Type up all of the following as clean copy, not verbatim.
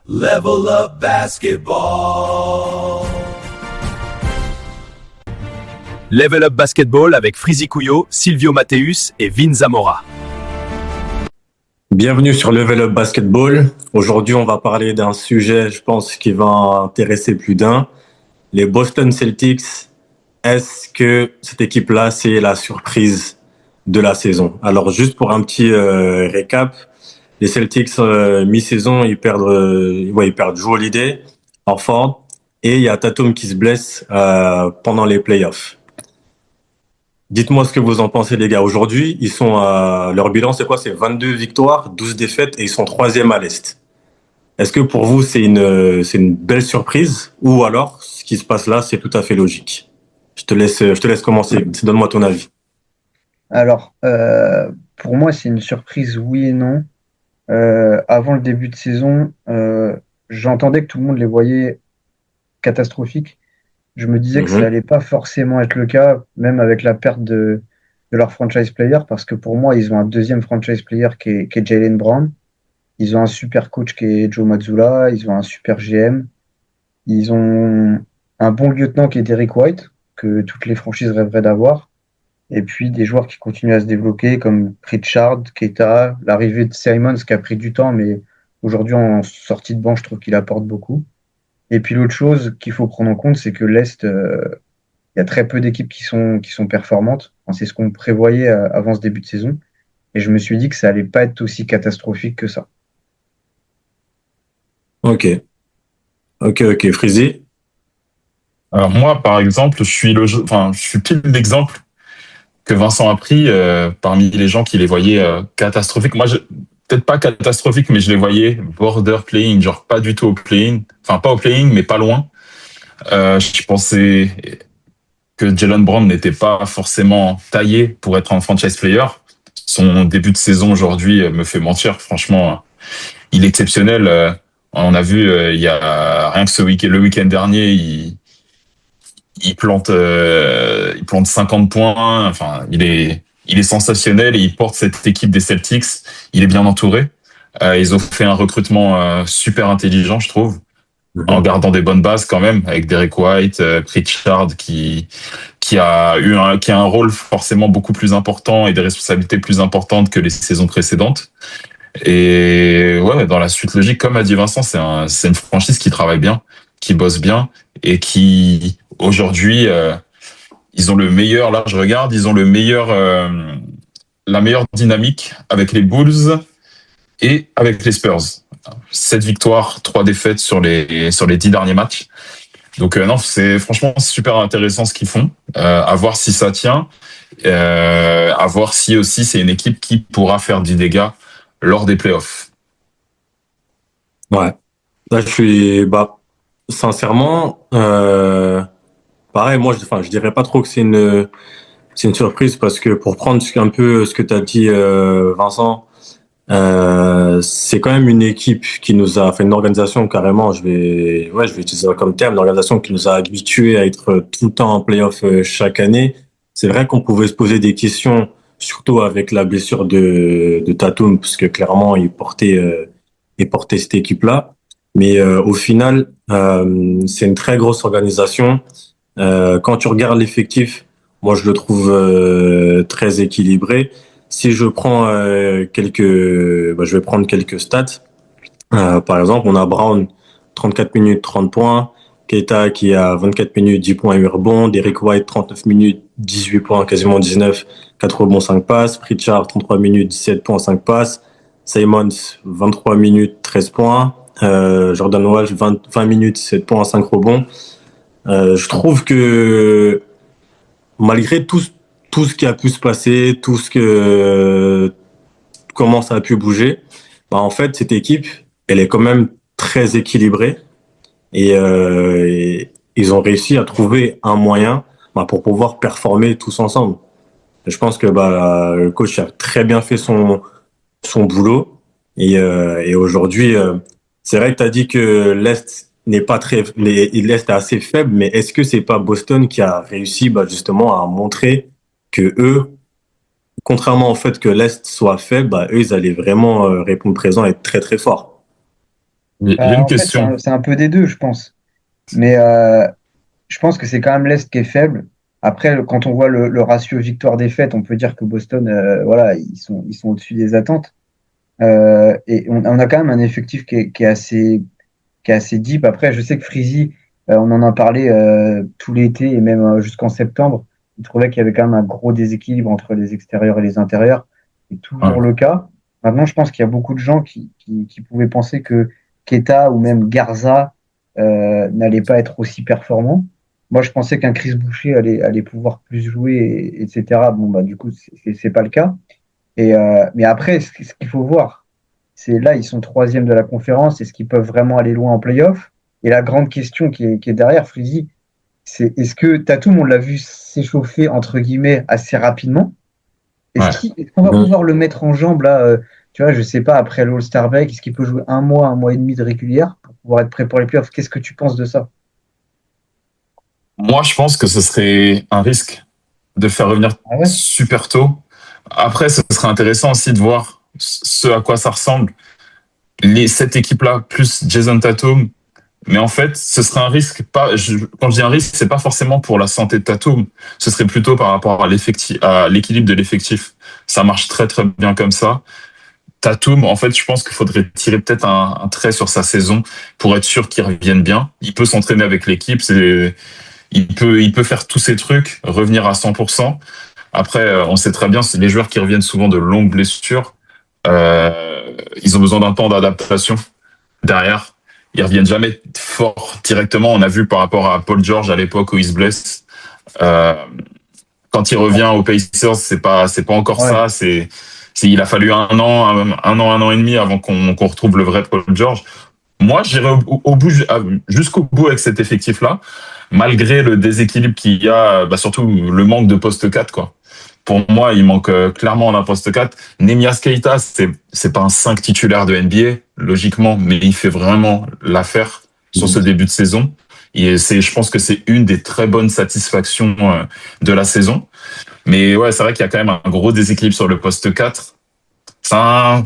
Level Up Basketball. Level Up Basketball avec Frizy Couillot, Silvio Matteus et Vin Zamora. Bienvenue sur Level Up Basketball. Aujourd'hui, on va parler d'un sujet, je pense, qui va intéresser plus d'un. Les Boston Celtics. Est-ce que cette équipe-là, c'est la surprise de la saison? Alors, juste pour un petit récap, les Celtics, mi-saison, ils perdent Jrue Holiday, Horford, et il y a Tatum qui se blesse pendant les playoffs. Dites-moi ce que vous en pensez, les gars. Aujourd'hui, leur bilan, c'est quoi? C'est 22 victoires, 12 défaites, et ils sont troisième à l'Est. Est-ce que pour vous, c'est une belle surprise, ou alors, ce qui se passe là, c'est tout à fait logique? Je te laisse commencer. Donne-moi ton avis. Alors, pour moi, c'est une surprise, oui et non. Avant le début de saison, j'entendais que tout le monde les voyait catastrophiques. Je me disais que ça allait pas forcément être le cas, même avec la perte de leur franchise player, parce que pour moi, ils ont un deuxième franchise player qui est Jaylen Brown. Ils ont un super coach qui est Joe Mazzulla. Ils ont un super GM. Ils ont un bon lieutenant qui est Derrick White, que toutes les franchises rêveraient d'avoir. Et puis des joueurs qui continuent à se développer comme Pritchard, Keita, l'arrivée de Simons qui a pris du temps, mais aujourd'hui en sortie de banc, je trouve qu'il apporte beaucoup. Et puis l'autre chose qu'il faut prendre en compte, c'est que l'Est, il y a très peu d'équipes qui sont performantes. Enfin, c'est ce qu'on prévoyait avant ce début de saison. Et je me suis dit que ça allait pas être aussi catastrophique que ça. Ok. Frizy? Alors moi, par exemple, je suis pile l'exemple que Vincent a pris parmi les gens qui les voyaient catastrophiques. Moi, peut-être pas catastrophiques, mais je les voyais border playing, genre pas du tout au playing, enfin pas au playing, mais pas loin. Je pensais que Jaylen Brown n'était pas forcément taillé pour être un franchise player. Son début de saison aujourd'hui me fait mentir. Franchement, il est exceptionnel. On a vu, il y a rien que le week-end dernier, il plante 50 points. Enfin, il est sensationnel et il porte cette équipe des Celtics. Il est bien entouré. Ils ont fait un recrutement super intelligent, je trouve, en gardant des bonnes bases quand même, avec Derrick White, Pritchard qui a un rôle forcément beaucoup plus important et des responsabilités plus importantes que les saisons précédentes. Et ouais, dans la suite logique, comme a dit Vincent, c'est une franchise qui travaille bien, qui bosse bien et qui aujourd'hui ils ont le meilleur. Là, je regarde, ils ont la meilleure dynamique avec les Bulls et avec les Spurs. 7 victoires, 3 défaites sur les 10 derniers matchs. Donc non, c'est franchement super intéressant ce qu'ils font. À voir si ça tient. À voir si aussi c'est une équipe qui pourra faire du dégât lors des playoffs. Ouais. Là, sincèrement, pareil, moi, je dirais pas trop que c'est une surprise parce que pour prendre un peu ce que tu as dit, Vincent, c'est quand même une équipe qui nous a fait une organisation carrément, je vais utiliser ça comme terme, une organisation qui nous a habitués à être tout le temps en playoff chaque année. C'est vrai qu'on pouvait se poser des questions, surtout avec la blessure de Tatum, parce que clairement il portait cette équipe-là. Mais au final, c'est une très grosse organisation. Quand tu regardes l'effectif, moi je le trouve très équilibré. Si je prends je vais prendre quelques stats. Par exemple, on a Brown, 34 minutes, 30 points. Keita qui a 24 minutes, 10 points et 8 rebonds. Derrick White, 39 minutes, 18 points, quasiment 19, 4 rebonds, 5 passes. Pritchard, 33 minutes, 17 points, 5 passes. Simons, 23 minutes, 13 points. Jordan Walsh, 20 minutes, 7 points, 5 rebonds. Je trouve que malgré tout ce qui a pu se passer, comment ça a pu bouger, bah en fait cette équipe, elle est quand même très équilibrée et ils ont réussi à trouver un moyen pour pouvoir performer tous ensemble. Et je pense que le coach a très bien fait son boulot et aujourd'hui c'est vrai que tu as dit que l'Est n'est pas l'Est est assez faible, mais est-ce que c'est pas Boston qui a réussi justement à montrer que eux, contrairement au fait que l'Est soit faible, eux, ils allaient vraiment répondre présent et être très, très forts. J'ai une En fait, question. c'est un peu des deux, je pense. Mais je pense que c'est quand même l'Est qui est faible. Après, quand on voit le ratio victoire-défaite, on peut dire que Boston, voilà, ils sont au-dessus des attentes. Et on a quand même un effectif qui est assez deep. Après, je sais que Freezy, on en a parlé tout l'été et même jusqu'en septembre. Il trouvait qu'il y avait quand même un gros déséquilibre entre les extérieurs et les intérieurs. C'est Ouais. toujours le cas. Maintenant, je pense qu'il y a beaucoup de gens qui pouvaient penser que Keita ou même Garza n'allait pas être aussi performant. Moi, je pensais qu'un Chris Boucher allait pouvoir plus jouer, etc. Bon, bah, du coup, c'est pas le cas. Mais après, ce qu'il faut voir, c'est là, ils sont troisième de la conférence. Est-ce qu'ils peuvent vraiment aller loin en playoff? Et la grande question qui est derrière, Frizzy, c'est est-ce que Tatum, on l'a vu s'échauffer, entre guillemets, assez rapidement? Ouais. Est-ce qu'on va Mhm. pouvoir le mettre en jambe là, tu vois, je sais pas, après l'All-Star Break, est-ce qu'il peut jouer un mois et demi de régulière pour pouvoir être prêt pour les playoffs? Qu'est-ce que tu penses de ça? Moi, je pense que ce serait un risque de faire revenir Ah ouais? super tôt. Après, ce serait intéressant aussi de voir ce à quoi ça ressemble. Cette équipe-là, plus Jason Tatum. Mais en fait, ce serait un risque, quand je dis un risque, c'est pas forcément pour la santé de Tatum. Ce serait plutôt par rapport à à l'équilibre de l'effectif. Ça marche très très bien comme ça. Tatum, en fait, je pense qu'il faudrait tirer peut-être un trait sur sa saison pour être sûr qu'il revienne bien. Il peut s'entraîner avec l'équipe, il peut faire tous ces trucs, revenir à 100%. Après, on sait très bien, c'est les joueurs qui reviennent souvent de longues blessures. Ils ont besoin d'un temps d'adaptation derrière. Ils reviennent jamais fort directement. On a vu par rapport à Paul George à l'époque où il se blesse. Euh, Quand il revient aux Pacers, c'est pas encore Ouais. ça. Il a fallu un an et demi avant qu'on retrouve le vrai Paul George. Moi, j'irai au bout, jusqu'au bout avec cet effectif-là, malgré le déséquilibre qu'il y a, bah, surtout le manque de poste 4, quoi. Pour moi, il manque clairement un poste 4. Nemias Keita, c'est pas un 5 titulaire de NBA, logiquement, mais il fait vraiment l'affaire sur ce début de saison. Et je pense que c'est une des très bonnes satisfactions de la saison. Mais ouais, c'est vrai qu'il y a quand même un gros déséquilibre sur le poste 4. Ça,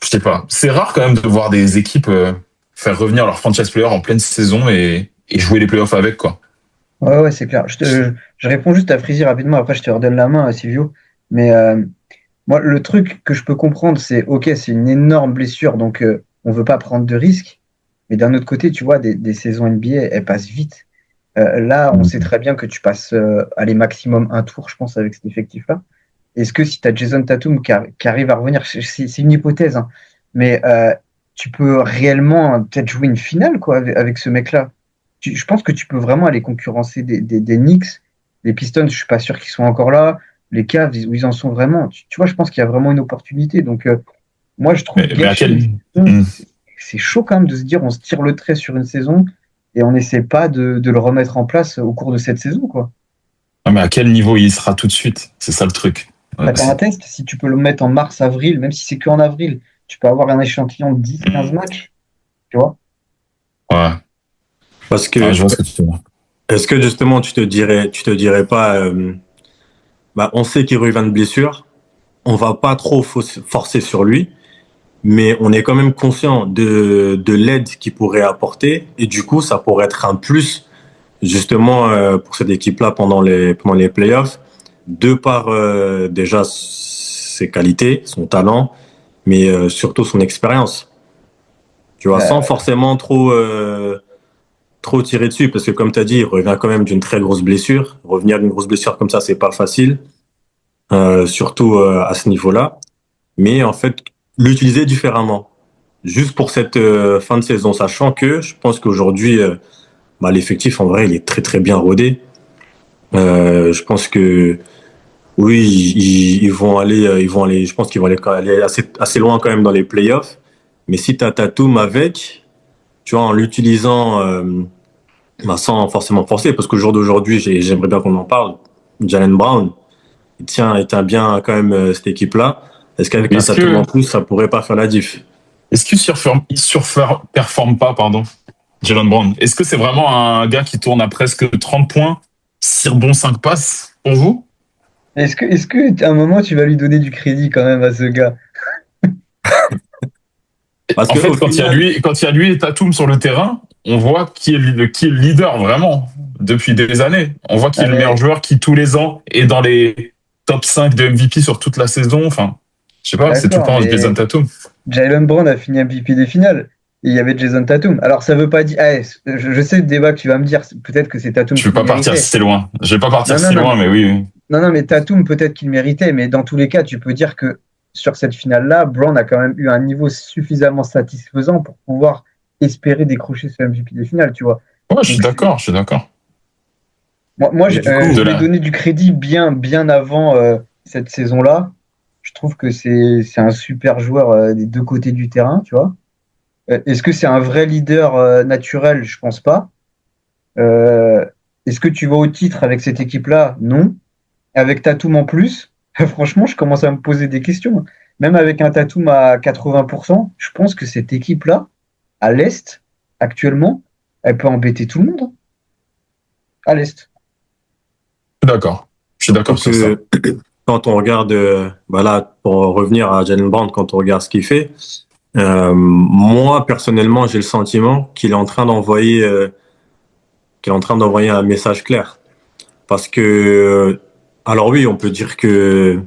je sais pas. C'est rare quand même de voir des équipes faire revenir leur franchise player en pleine saison et jouer les playoffs avec, quoi. Ouais, ouais, c'est clair. Je réponds juste à Frizzy rapidement, après je te redonne la main à Silvio. Mais moi, le truc que je peux comprendre, c'est ok, c'est une énorme blessure, donc on veut pas prendre de risques. Mais d'un autre côté, tu vois, des saisons NBA, elles passent vite. Là, on sait très bien que tu passes allez, maximum un tour, je pense, avec cet effectif-là. Est-ce que si tu as Jason Tatum qui arrive à revenir, c'est une hypothèse, hein, mais tu peux réellement peut-être jouer une finale quoi, avec ce mec-là. Je pense que tu peux vraiment aller concurrencer des Knicks. Les Pistons, je suis pas sûr qu'ils soient encore là. Les Cavs, où ils en sont vraiment. Tu vois, je pense qu'il y a vraiment une opportunité. Donc, moi, je trouve Mais à gâcher une quel, saison, Hmm. c'est chaud quand même de se dire on se tire le trait sur une saison et on n'essaie pas de le remettre en place au cours de cette saison, quoi. Non, mais à quel niveau il sera tout de suite? C'est ça le truc. Bah, t'as un test, si tu peux le mettre en mars, avril, même si c'est qu'en avril, tu peux avoir un échantillon de 10-15 Hmm. matchs, tu vois. Ouais. Parce Ah, que je vois ce que tu veux dire. est-ce que justement tu te dirais pas, bah, on sait qu'il revient de blessure, on va pas trop forcer sur lui, mais on est quand même conscient de l'aide qu'il pourrait apporter et du coup ça pourrait être un plus justement pour cette équipe-là pendant les playoffs, de par déjà ses qualités, son talent, mais surtout son expérience. Tu vois, sans Euh, forcément trop tirer dessus, parce que comme tu as dit, il revient quand même d'une très grosse blessure. Revenir d'une grosse blessure comme ça, c'est pas facile, surtout à ce niveau-là. Mais en fait, l'utiliser différemment, juste pour cette fin de saison, sachant que je pense qu'aujourd'hui, bah, l'effectif en vrai, il est très très bien rodé. Je pense que oui, ils vont aller, je pense qu'ils vont aller assez loin quand même dans les playoffs. Mais si tu as Tatum avec, tu vois, en l'utilisant bah, sans forcément forcer, parce qu'au jour d'aujourd'hui, j'aimerais bien qu'on en parle. Jalen Brown, il tient bien quand même cette équipe-là. Est-ce qu'avec un Est-ce Tatum que, en plus, ça pourrait pas faire la diff? est-ce qu'il performe pas, pardon, Jalen Brown? Est-ce que c'est vraiment un gars qui tourne à presque 30 points, 6 rebonds, 5 passes pour vous? est-ce que à un moment tu vas lui donner du crédit quand même à ce gars? Parce En que fait, au final, quand il y a lui et Tatum sur le terrain, on voit qui est le leader vraiment depuis des années. On voit qui Ah, est le meilleur mais joueur qui tous les ans est dans les top 5 de MVP sur toute la saison. Enfin, je sais pas, c'est tout le d'accord, temps Jason mais Tatum. Jalen Brown a fini MVP des finales. Et il y avait Jason Tatum. Alors, ça veut pas dire. Ah, je sais le débat que tu vas me dire. Peut-être que c'est Tatum Je vais qui le pas partir méritait. si loin. Je vais pas partir Non, non, si non, loin, mais oui, oui. non, non, mais Tatum, peut-être qu'il le méritait. Mais dans tous les cas, tu peux dire que sur cette finale-là, Brown a quand même eu un niveau suffisamment satisfaisant pour pouvoir espérer décrocher ce MVP des finales, tu vois. Ouais, je suis Donc, d'accord, je suis d'accord. moi mais du coup, je De lui ai là. donné du crédit bien avant cette saison-là. Je trouve que c'est un super joueur des deux côtés du terrain, tu vois. Est-ce que c'est un vrai leader naturel? Je pense pas. Euh, Est-ce que tu vas au titre avec cette équipe-là? Non. Avec Tatum en plus, franchement, je commence à me poser des questions. Même avec un Tatum à 80%, je pense que cette équipe-là, à l'Est, actuellement, elle peut embêter tout le monde, hein, à l'Est. Je suis d'accord. Je suis surtout d'accord sur ça. que quand on regarde, bah là, pour revenir à Jalen Brown, quand on regarde ce qu'il fait, moi, personnellement, j'ai le sentiment qu'il est en train d'envoyer un message clair. Parce que, alors oui, on peut dire que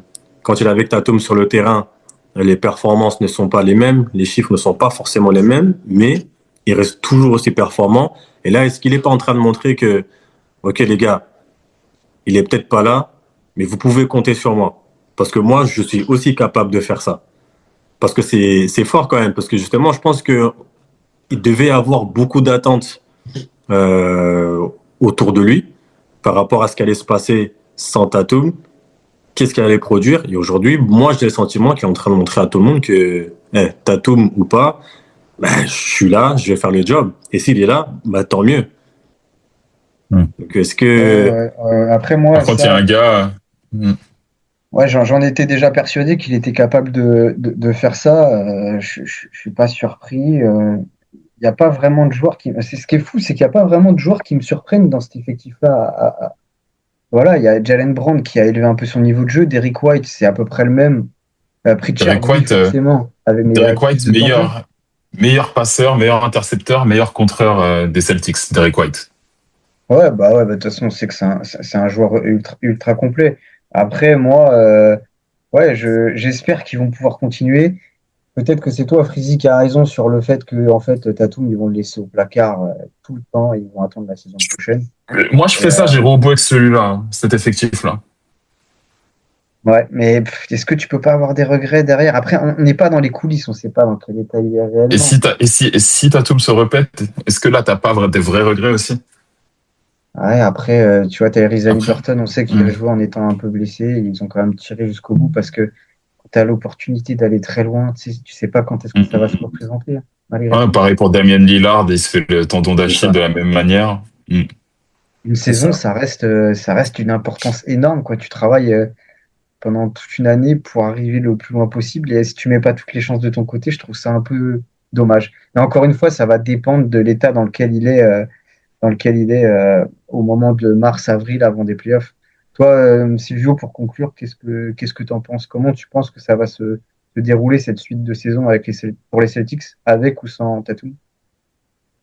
quand il est avec Tatum sur le terrain, les performances ne sont pas les mêmes, les chiffres ne sont pas forcément les mêmes, mais il reste toujours aussi performant. Et là, est-ce qu'il n'est pas en train de montrer que, ok les gars, il est peut-être pas là, mais vous pouvez compter sur moi. Parce que moi, je suis aussi capable de faire ça. Parce que c'est fort quand même. Parce que justement, je pense que il devait avoir beaucoup d'attentes euh, autour de lui par rapport à ce qui allait se passer sans Tatum, qu'est-ce qu'il allait produire. Et aujourd'hui, moi, j'ai le sentiment qu'il est en train de montrer à tout le monde que Tatum ou pas, bah, je suis là, je vais faire le job. Et s'il est là, bah, tant mieux. Hmm. Donc, est-ce Ouais, que... ouais, après moi, Par contre, il y a un ça, gars. ouais, j'en étais déjà persuadé qu'il était capable de faire ça. Je suis pas surpris. Il n'y a pas vraiment de joueurs qui. C'est ce qui est fou, c'est qu'il n'y a pas vraiment de joueurs qui me surprennent dans cet effectif-là. Voilà, il y a Jalen Brown qui a élevé un peu son niveau de jeu. Derrick White, c'est à peu près le même. Pritchard, Derek oui, White, forcément, mais il y a Derek plus White, de temps de jeu. meilleur passeur, meilleur intercepteur, meilleur contreur des Celtics. Derek White. Ouais, bah, de toute façon, on sait que c'est un joueur ultra complet. Après, moi, ouais, j'espère qu'ils vont pouvoir continuer. Peut-être que c'est toi, Frizy, qui a raison sur le fait que, en fait, Tatum, ils vont le laisser au placard tout le temps et ils vont attendre la saison prochaine. Moi, je Et, fais ça, j'ai robo avec celui-là, hein, cet effectif-là. ouais, mais est-ce que tu peux pas avoir des regrets derrière? Après, on n'est pas dans les coulisses, on sait pas dans quel état il est réellement. Et si Tatum se répète, est-ce que là, t'as pas des vrais regrets aussi? Ouais, après, tu vois, t'as Rizal Après. Burton, on sait qu'il a Hmm. joué en étant un peu blessé. Ils ont quand même tiré jusqu'au bout parce que tu as l'opportunité d'aller très loin. Tu sais pas quand est-ce que ça va se représenter, hein, malgré Ouais, tout. pareil pour Damian Lillard, il se fait le tendon C'est d'Achille ça. de la même manière. Hmm. Une C'est saison, ça. ça reste une importance énorme, quoi. Tu travailles pendant toute une année pour arriver le plus loin possible. Et si tu mets pas toutes les chances de ton côté, je trouve ça un peu dommage. Mais encore une fois, ça va dépendre de l'état dans lequel il est au moment de mars-avril avant des playoffs. Toi, Silvio, pour conclure, qu'est-ce que tu en penses? Comment tu penses que ça va se dérouler cette suite de saison avec pour les Celtics, avec ou sans Tatum?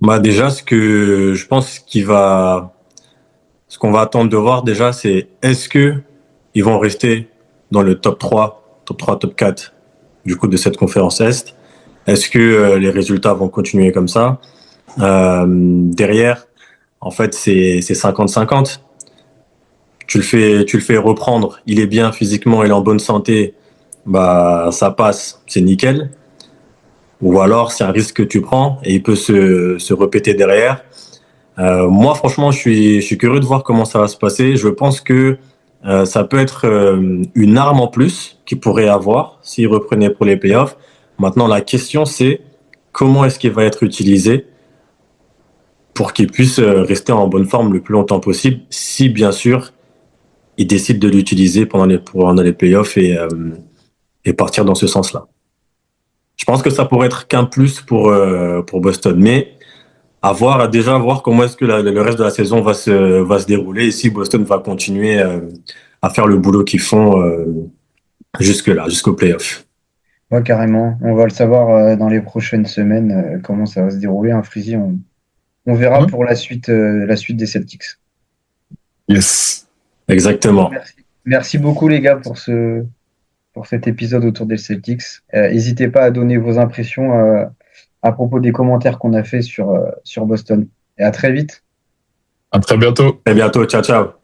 Bah, déjà, ce que je pense ce qu'on va attendre de voir déjà, c'est est-ce que ils vont rester dans le top 3, top 4 du coup de cette conférence Est? Est-ce que les résultats vont continuer comme ça? Derrière, en fait, c'est 50-50. Tu le fais reprendre, il est bien physiquement, il est en bonne santé, bah ça passe, c'est nickel. Ou alors c'est un risque que tu prends et il peut se répéter derrière. Moi, franchement, je suis curieux de voir comment ça va se passer. Je pense que ça peut être une arme en plus qu'il pourrait avoir s'il reprenait pour les playoffs. Maintenant, la question, c'est comment est-ce qu'il va être utilisé pour qu'il puisse rester en bonne forme le plus longtemps possible, si bien sûr il décide de l'utiliser pendant les playoffs et partir dans ce sens-là. Je pense que ça pourrait être qu'un plus pour Boston, mais déjà voir comment est-ce que le reste de la saison va se dérouler et si Boston va continuer à faire le boulot qu'ils font jusque-là, jusqu'au playoff. Ouais, carrément. On va le savoir dans les prochaines semaines comment ça va se dérouler. Un Freezy, on verra Ouais. pour la suite des Celtics. Yes. Exactement. Merci beaucoup les gars pour cet épisode autour des Celtics. N'hésitez pas à donner vos impressions à propos des commentaires qu'on a fait sur Boston. Et à très vite. À très bientôt. À bientôt. Ciao, ciao.